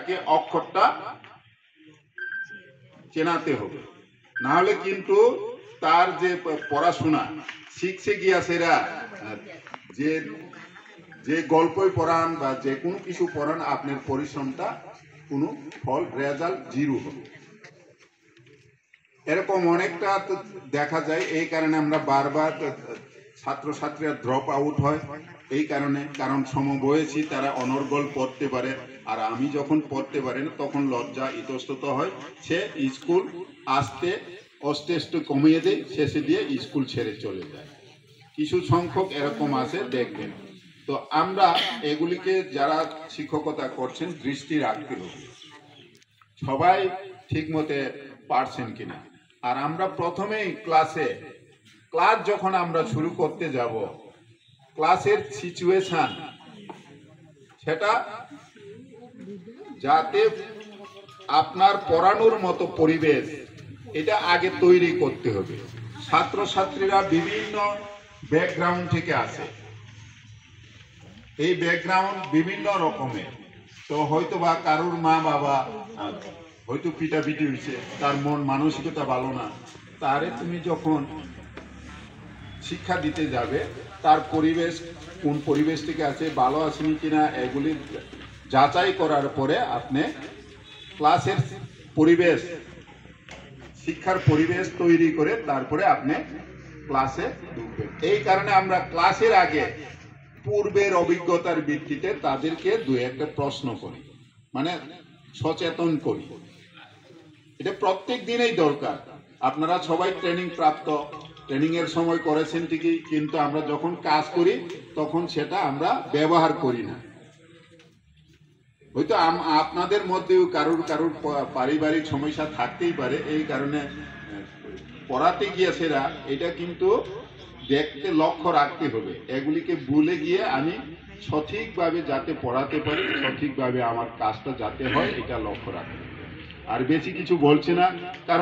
তাকে অক্ষরটা চেনাতে হবে, না হলে কিন্তু তার যে পড়াশোনা শিখছে গিয়া সেরা যে যে গল্পই পড়ান বা যে কোনো কিছু পড়ান আপনার পরিশ্রমটা কোনো ফল রেজাল্ট জিরো হবে। এরকম অনেকটা দেখা যায়, এই কারণে আমরা বারবার ছাত্রছাত্রীরা ড্রপ আউট হয় এই কারণে, কারণ সমবয়সী তারা অনর্গল পড়তে পারে, আর আমি যখন পড়তে পারি না তখন লজ্জা ইতস্তত হয়, সে স্কুল আসতে আস্তে আস্তে কমিয়ে দেয়, শেষে দিয়ে স্কুল ছেড়ে চলে যায়। কিছু সংখ্যক এরকম আছে দেখবেন। তো আমরা এগুলিকে যারা শিক্ষকতা করছেন দৃষ্টি রাখতে হবে সবাই ঠিক মতে পারছেন কিনা। আর আমরা প্রথমেই ক্লাস যখন আমরা শুরু করতে যাব, ক্লাসের সিচুয়েশন সেটা যাতে আপনার পড়ানোর মতো পরিবেশ এটা আগে তৈরি করতে হবে। ছাত্রছাত্রীরা বিভিন্ন ব্যাকগ্রাউন্ড থেকে আসে, এই ব্যাকগ্রাউন্ড বিভিন্ন রকমের। তো হয়তো বা কারুর মা বাবা হয়তো পিটাপিটি হয়েছে, তার মন মানসিকতা ভালো না, তারে তুমি যখন শিক্ষা দিতে যাবে তার পরিবেশ কোন পরিবেশ থেকে আছে, ভালো আসেনি কিনা, এগুলি যাচাই করার পরে আপনি ক্লাসের পরিবেশ শিক্ষার পরিবেশ তৈরি করে তারপরে আপনি ক্লাসে ঢুকবেন। এই কারণে আমরা ক্লাসের আগে পূর্বের অভিজ্ঞতার ভিত্তিতে তাদেরকে দু একটা প্রশ্ন করি, মানে সচেতন করি। এটা প্রত্যেক দিনেই দরকার। আপনারা সবাই ট্রেনিং প্রাপ্ত, ট্রেনিং এর সময় করেছেন ঠিকই, কিন্তু আমরা যখন কাজ করি তখন সেটা আমরা ব্যবহার করি না। হয়তো আপনাদের মধ্যেও কারুর পারিবারিক সমস্যা থাকতেই পারে, এই কারণে পড়াতে গিয়ে সেরা এটা কিন্তু দেখতে লক্ষ্য রাখতে হবে, এগুলিকে ভুলে গিয়ে আমি সঠিকভাবে যাতে পড়াতে পারি, সঠিকভাবে আমার কাজটা যাতে হয় এটা লক্ষ্য রাখতে হবে। আর বেশি কিছু বলছি না, কারণ